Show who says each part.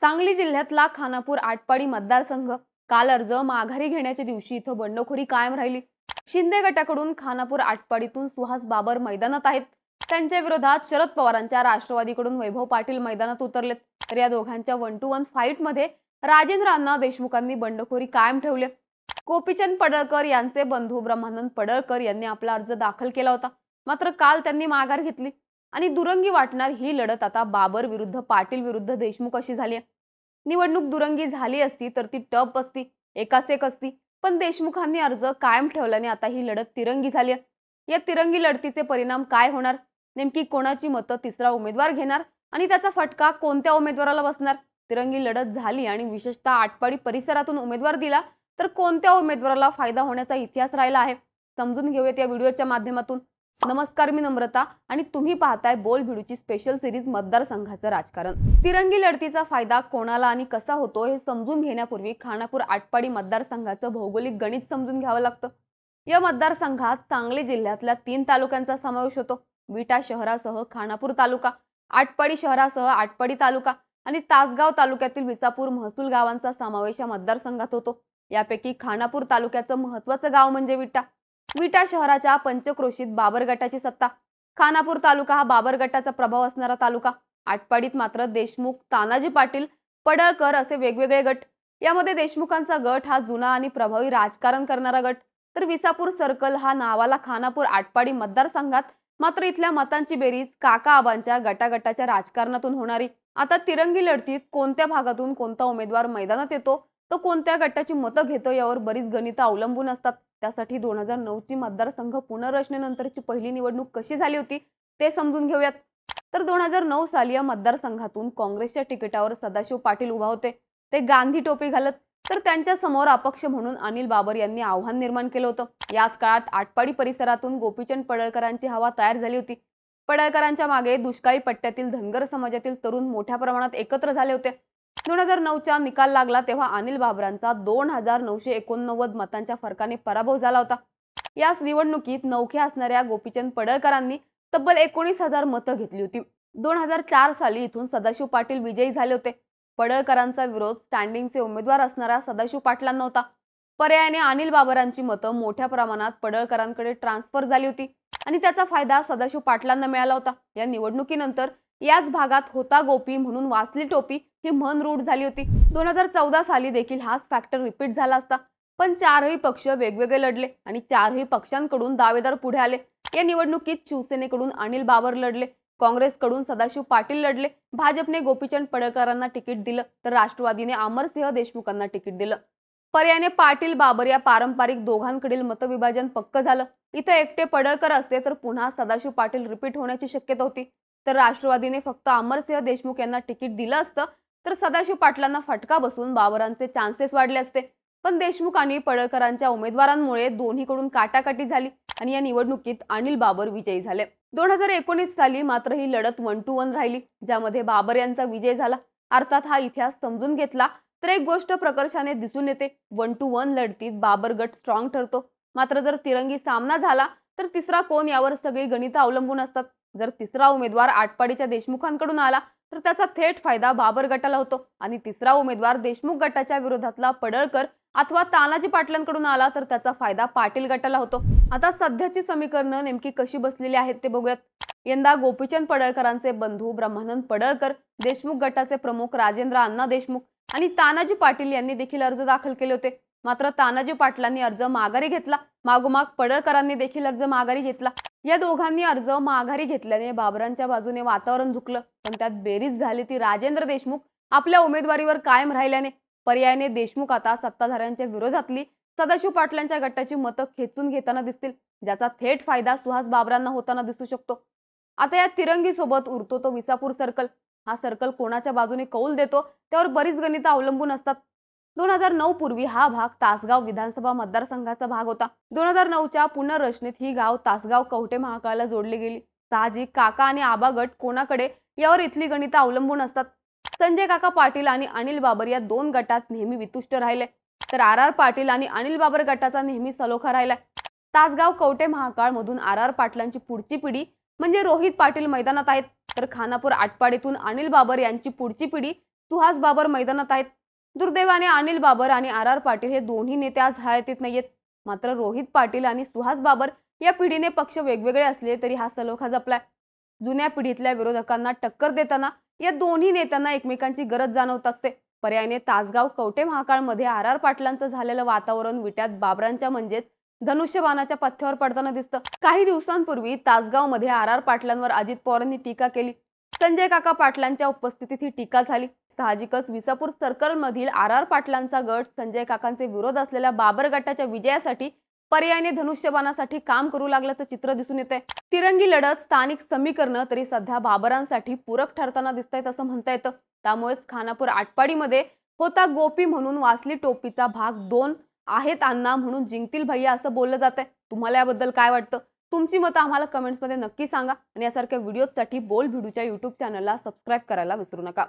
Speaker 1: सांगली जिल्ह्यातला खानापूर आटपाडी मतदारसंघ काल अर्ज माघारी घेण्याच्या दिवशी इथं बंडखोरी कायम राहिली। शिंदे गटाकडून खानापूर आटपाडीतून सुहास बाबर मैदानात आहेत, त्यांच्या विरोधात शरद पवारांच्या राष्ट्रवादीकडून वैभव पाटील मैदानात उतरलेत। तर या दोघांच्या 1-to-1 फाईटमध्ये राजेंद्र अण्णा देशमुखांनी बंडखोरी कायम ठेवली। गोपीचंद पडळकर यांचे बंधू ब्रह्मानंद पडळकर यांनी आपला अर्ज दाखल केला होता, मात्र काल त्यांनी माघार घेतली आणि दुरंगी वाटणार ही लढत आता बाबर विरुद्ध पाटील विरुद्ध देशमुख अशी झाली आहे। निवडणूक दुरंगी झाली असती तर ती टप असती, एकास एक असती, पण देशमुखांनी अर्ज कायम ठेवल्याने आता ही लढत तिरंगी झाली आहे। या तिरंगी लढतीचे परिणाम काय होणार, नेमकी कोणाची मतं तिसरा उमेदवार घेणार आणि त्याचा फटका कोणत्या उमेदवाराला बसणार? तिरंगी लढत झाली आणि विशेषतः आटपाडी परिसरातून उमेदवार दिला तर कोणत्या उमेदवाराला फायदा होण्याचा इतिहास राहिला आहे, समजून घेऊयात या व्हिडिओच्या माध्यमातून। नमस्कार, मी नम्रता आणि तुम्ही पाहताय बोल भिडूची स्पेशल सिरीज मतदारसंघाचं राजकारण। तिरंगी लढतीचा फायदा कोणाला आणि कसा होतो हे समजून घेण्यापूर्वी खानापूर आटपाडी मतदारसंघाचं भौगोलिक गणित समजून घ्यावं लागतं। या मतदारसंघात सांगली जिल्ह्यातल्या 3 तालुक्यांचा समावेश होतो। विटा शहरासह खानापूर तालुका, आटपाडी शहरासह आटपाडी तालुका आणि तासगाव तालुक्यातील विसापूर महसूल गावांचा समावेश या मतदारसंघात होतो। यापैकी खानापूर तालुक्याचं महत्त्वाचं गाव म्हणजे विटा। विटा शहराच्या पंचक्रोशीत बाबर गटाची सत्ता। खानापूर तालुका हा बाबर गटाचा प्रभाव असणारा तालुका। आटपाडीत मात्र देशमुख, तानाजी पाटील, पडळकर असे वेगवेगळे गट। यामध्ये देशमुखांचा गट हा जुना आणि प्रभावी राजकारण करणारा गट, तर विसापूर सर्कल हा नावाला खानापूर आटपाडी मतदारसंघात मात्र इथल्या मतांची बेरीज काका आबांच्या गटागटाच्या राजकारणातून होणारी। आता तिरंगी लढतीत कोणत्या भागातून कोणता उमेदवार मैदानात येतो, तो कोणत्या गटाची मतं घेतो यावर बरीच गणितं अवलंबून असतात। त्यासाठी 2009 ची मतदारसंघ पुनर्रचनेनंतरची पहिली निवडणूक कशी झाली होती ते समजून घेऊयात। तर 2009 साली या मतदारसंघातून काँग्रेसच्या तिकिटावर सदाशिव पाटील उभा होते। ते गांधी टोपी घालत, तर त्यांच्या समोर अपक्ष म्हणून अनिल बाबर यांनी आव्हान निर्माण केलं होतं। याच काळात आटपाडी परिसरातून गोपीचंद पडळकरांची हवा तयार झाली होती। पडळकरांच्या मागे दुष्काळी पट्ट्यातील धनगर समाजातील तरुण मोठ्या प्रमाणात एकत्र झाले होते। 2009 चा निकाल लागला तेव्हा अनिल बाबरांचा 2989 मतांच्या फरकाने पराभव झाला होता। याच निवडणुकीत नौखे असणाऱ्या गोपीचंद पडळकरांनी तब्बल 19,000 मतं घेतली होती। 2004 साली इथून सदाशिव पाटील विजयी झाले होते। पडळकरांचा विरोध स्टँडिंगचे उमेदवार असणाऱ्या सदाशिव पाटलांना होता। पर्यायाने अनिल बाबरांची मतं मोठ्या प्रमाणात पडळकरांकडे ट्रान्सफर झाली होती आणि त्याचा फायदा सदाशिव पाटलांना मिळाला होता। या निवडणुकीनंतर याच भागात होता गोपी म्हणून वाचली टोपी ही म्हण रूढ झाली होती। 2014 साली देखील हाच फॅक्टर रिपीट झाला असता, पण चारही पक्ष वेगवेगळे लढले आणि चारही पक्षांकडून दावेदार पुढे आले। या निवडणुकीत शिवसेनेकडून अनिल बाबर लढले, काँग्रेसकडून सदाशिव पाटील लढले, भाजपने गोपीचंद पडळकरांना तिकीट दिलं, तर राष्ट्रवादीने अमरसिंह देशमुखांना तिकीट दिलं। पर्यायाने पाटील बाबर या पारंपरिक दोघांकडील मतविभाजन पक्क झालं। इथं एकटे पडळकर असते तर पुन्हा सदाशिव पाटील रिपीट होण्याची शक्यता होती, तर राष्ट्रवादीने फक्त अमरसिंह देशमुख यांना तिकीट दिलं असतं तर सदाशिव पाटलांना फटका बसून बाबरांचे चान्सेस वाढले असते। पण देशमुख आणि पडळकरांच्या उमेदवारांमुळे दोन्हीकडून काटाकाटी झाली आणि या निवडणुकीत अनिल बाबर विजयी झाले। 2019 साली मात्र ही लढत 1-to-1 राहिली, ज्यामध्ये बाबर यांचा विजय झाला। अर्थात हा इतिहास समजून घेतला तर एक गोष्ट प्रकर्षाने दिसून येते, 1-to-1 लढतीत बाबर गट स्ट्रॉंग ठरतो, मात्र जर तिरंगी सामना झाला तर तिसरा कोण यावर सगळी गणितं अवलंबून असतात। जर तिसरा उमेदवार आटपाडीच्या देशमुखांकडून आला तर त्याचा थेट फायदा बाबर गटाला होतो आणि तिसरा उमेदवार देशमुख गटाच्या विरोधातला पडळकर अथवा तानाजी पाटलांकडून आला तर त्याचा फायदा पाटील गटाला होतो। आता सध्याची समीकरणं नेमकी कशी बसलेली आहेत ते बघूयात। यंदा गोपीचंद पडळकरांचे बंधू ब्रह्मानंद पडळकर, देशमुख गटाचे प्रमुख राजेंद्र अण्णा देशमुख आणि तानाजी पाटील यांनी देखील अर्ज दाखल केले होते, मात्र तानाजी पाटलांनी अर्ज माघारी घेतला। मागोमाग पडळकरांनी देखील अर्ज माघारी घेतला। या दोघांनी अर्ज माघारी घेतल्याने बाबरांच्या बाजूने वातावरण झुकलं, पण त्यात बेरीज झाली ती राजेंद्र देशमुख आपल्या उमेदवारीवर कायम राहिल्याने। पर्यायाने देशमुख आता सत्ताधाऱ्यांच्या विरोधातली सदाशिव पाटलांच्या गटाची मतं खेचून घेताना दिसतील, ज्याचा थेट फायदा सुहास बाबरांना होताना दिसू शकतो। आता या तिरंगी सोबत उरतो तो विसापूर सर्कल। हा सर्कल कोणाच्या बाजूने कौल देतो त्यावर बरीच गणितं अवलंबून असतात। 2009 पूर्वी हा भाग तासगाव विधानसभा मतदारसंघाचा भाग होता। 2009 च्या पुनर्रचनेत ही गाव तासगाव कवठे महाकाळला जोडली गेली। साहजिक काका आणि आबा गट कोणाकडे यावर इथली गणितं अवलंबून असतात। संजय काका पाटील आणि अनिल बाबर या दोन गटात नेहमी वितुष्ट राहिले, तर आर पाटील आणि अनिल बाबर गटाचा नेहमी सलोखा राहिला। तासगाव कवठे महाकाळ मधून आर पाटलांची पुढची पिढी म्हणजे रोहित पाटील मैदानात आहेत, तर खानापूर आटपाडीतून अनिल बाबर यांची पुढची पिढी सुहास बाबर मैदानात आहेत. दुर्दैवाने अनिल बाबर आणि आर आर पाटील हे दोन्ही नेते आज हयातीत नाहीयेत. मात्र रोहित पाटील आणि सुहास बाबर या पिढीने पक्ष वेगवेगळे असले तरी हा सलोखा जपलाय. जुन्या पिढीतल्या विरोधकांना टक्कर देताना या दोन्ही नेत्यांना एकमेकांची गरज जाणवत असते. पर्यायाने तासगाव कवठे महाकाळमध्ये आर आर पाटलांचं झालेलं वातावरण विट्यात बाबरांच्या म्हणजेच धनुष्यबाणाच्या पथ्यावर पडताना दिसतं. काही दिवसांपूर्वी तासगावमध्ये आर आर पाटलांवर अजित पवारांनी टीका केली. संजय काका पाटलांच्या उपस्थितीत ही टीका झाली. साहजिकच विसापूर सर्कलमधील आर आर पाटलांचा गट संजय काकांचे विरोध असलेल्या बाबर गटाच्या विजयासाठी पर्यायाने धनुष्यबाणासाठी काम करू लागल्याचं चित्र दिसून येतंय. तिरंगी लढत, स्थानिक समीकरणं तरी सध्या बाबरांसाठी पूरक ठरताना दिसतायत असं म्हणता येतं. त्यामुळेच खानापूर आटपाडीमध्ये होता गोपी म्हणून वाचली टोपीचा भाग 2 आहेत अण्णा म्हणून जिंकतील भैया असं बोललं जातंय. तुम्हाला याबद्दल काय वाटतं? तुमची मतं आम्हाला कमेंट्समध्ये नक्की सांगा आणि यासारख्या व्हिडिओसाठी बोल भिडूच्या YouTube चॅनलला सबस्क्राईब करायला विसरू नका.